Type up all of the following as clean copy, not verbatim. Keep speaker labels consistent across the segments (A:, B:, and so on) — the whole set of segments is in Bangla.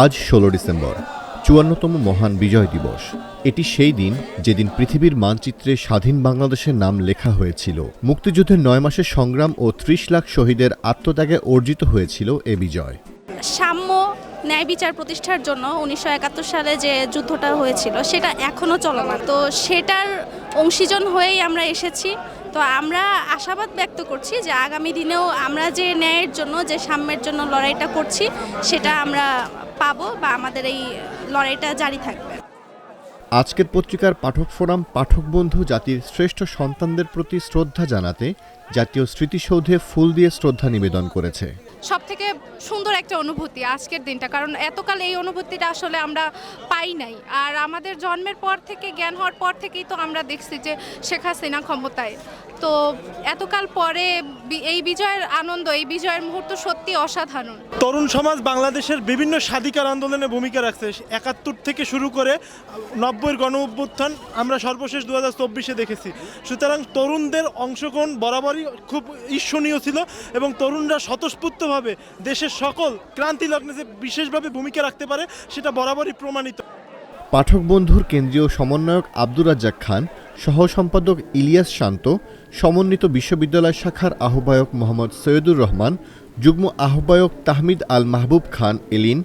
A: আজ ১৬ ডিসেম্বর ৫৪তম মহান বিজয় দিবস। এটি সেই দিন যেদিন পৃথিবীর মানচিত্রে স্বাধীন বাংলাদেশের নাম লেখা হয়েছিল। মুক্তিযুদ্ধের ৯ মাসের সংগ্রাম ও ৩০ লাখ শহীদের আত্মত্যাগে অর্জিত হয়েছিল এ বিজয়।
B: সাম্য ন্যায় বিচার প্রতিষ্ঠার জন্য ১৯৭১ সালে যে যুদ্ধটা হয়েছিল সেটা এখনও চলমান। তো সেটার অংশীজন হয়েই আমরা এসেছি। তো আমরা আশাবাদ ব্যক্ত করছি যে আগামী দিনেও আমরা যে ন্যায়ের জন্য যে সাম্যের জন্য লড়াইটা করছি সেটা আমরা পাবো বা আমাদের এই লড়াইটা জারি থাকবে।
A: আজকের পত্রিকার পাঠক ফোরাম পাঠক বন্ধু জাতির শ্রেষ্ঠ সন্তানদের প্রতি শ্রদ্ধা জানাতে জাতীয় স্মৃতিসৌধে ফুল দিয়ে শ্রদ্ধা নিবেদন করেছে।
C: সবথেকে সুন্দর একটা অনুভূতি আজকের দিনটা, কারণ এতকাল এই অনুভূতিটা আসলে আমরা পাই নাই। আর আমাদের জন্মের পর থেকে, জ্ঞান হওয়ার পর থেকেই তো আমরা দেখছি যে শেখ হাসিনা ক্ষমতায়। তো এতকাল পরে এই বিজয়ের আনন্দ, এই বিজয়ের মুহূর্ত সত্যি অসাধারণ।
D: তরুণ সমাজ বাংলাদেশের বিভিন্ন স্বাধিকার আন্দোলনে ভূমিকা রাখছে। ৭১ থেকে শুরু করে ৯০-এর গণ অভ্যুত্থান আমরা সর্বশেষ ২০২৪-এ দেখেছি। সুতরাং তরুণদের অংশগ্রহণ বরাবরই খুব ঈর্ষণীয় ছিল এবং তরুণরা স্বতঃস্ফূর্তভাবে দেশের সকল ক্রান্তি লগ্নে যে বিশেষভাবে ভূমিকা রাখতে পারে সেটা বরাবরই প্রমাণিত।
A: পাঠক বন্ধুর কেন্দ্রীয় সমন্বয়ক আব্দুর রাজ্জাক খান, সহ সম্পাদক ইলিয়াস শান্ত, সমন্বিত বিশ্ববিদ্যালয় শাখার আহ্বায়ক মোহাম্মদ সৈয়দুর রহমান, যুগ্ম আহ্বায়ক তাহমিদ আল মাহবুব খান এলিন,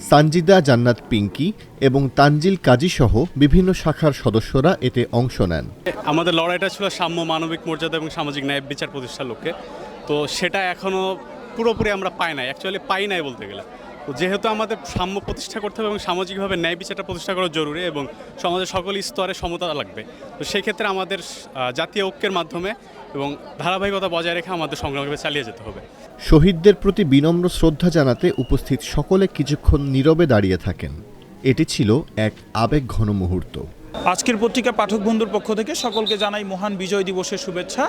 A: সানজিদা জান্নাত পিঙ্কি এবং তানজিল কাজী সহ বিভিন্ন শাখার সদস্যরা এতে অংশ নেন।
E: আমাদের লড়াইটা ছিল সাম্য, মানবিক মর্যাদা এবং সামাজিক ন্যায় বিচার প্রতিষ্ঠার লক্ষ্যে। তো সেটা এখনও পুরোপুরি আমরা পাই নাই, অ্যাকচুয়ালি পাই নাই বলতে গেলে। তো যেহেতু আমাদের সাম্য প্রতিষ্ঠা করতে হবে এবং সামাজিকভাবে ন্যায় বিচারটা প্রতিষ্ঠা করা জরুরি এবং সমাজের সকল স্তরে সমতা লাগবে, তো সেই ক্ষেত্রে আমাদের জাতীয় ঐক্যের মাধ্যমে এবং ধারাবাহিকতা বজায় রেখে আমাদের সংগ্রামকে চালিয়ে যেতে হবে।
A: শহীদদের প্রতি বিনম্র শ্রদ্ধা জানাতে উপস্থিত সকলে কিছুক্ষণ নীরবে দাঁড়িয়ে থাকেন। এটি ছিল এক আবেগঘন মুহূর্ত।
F: আজকের পত্রিকা পাঠক বন্ধুর পক্ষ থেকে সকলকে জানাই মহান বিজয় দিবসের শুভেচ্ছা।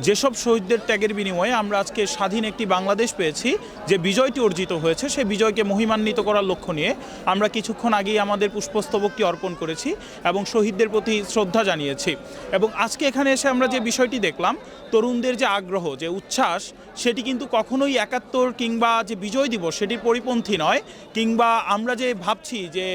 F: যেসব শহীদদের ত্যাগের বিনিময়ে আমরা আজকে স্বাধীন একটি বাংলাদেশ পেয়েছি, যে বিজয়টি অর্জিত হয়েছে সেই বিজয়কে মহিমান্বিত করার লক্ষ্য নিয়ে আমরা কিছুক্ষণ আগেই আমাদের পুষ্পস্তবকটি অর্পণ করেছি এবং শহীদদের প্রতি শ্রদ্ধা জানিয়েছি। এবং আজকে এখানে এসে আমরা যে বিষয়টি দেখলাম, তরুণদের যে আগ্রহ, যে উচ্ছ্বাস, সেটি কিন্তু কখনোই ৭১ কিংবা যে বিজয় দিবস সেটির পরিপন্থী নয়, কিংবা আমরা যে ভাবছি যে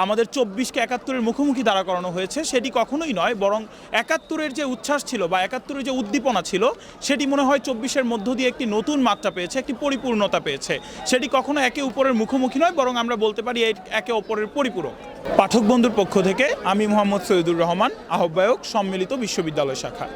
F: আমাদের ২৪কে ৭১-এর মুখোমুখি দাঁড়া করানো হয়েছে সেটি কখনোই নয়, বরং ৭১-এর যে উচ্ছ্বাস ছিল বা ৭১-এর যে উদ্দীপনা ছিল সেটি মনে হয় ২৪-এর মধ্য দিয়ে একটি নতুন মাত্রা পেয়েছে, একটি পরিপূর্ণতা পেয়েছে। সেটি কখনো একে অপরের মুখোমুখি নয়, বরং আমরা বলতে পারি একে অপরের পরিপূরক। পাঠক বন্ধুর পক্ষ থেকে আমি মোহাম্মদ সৈয়দুর রহমান, আহ্বায়ক, সম্মিলিত বিশ্ববিদ্যালয় শাখা।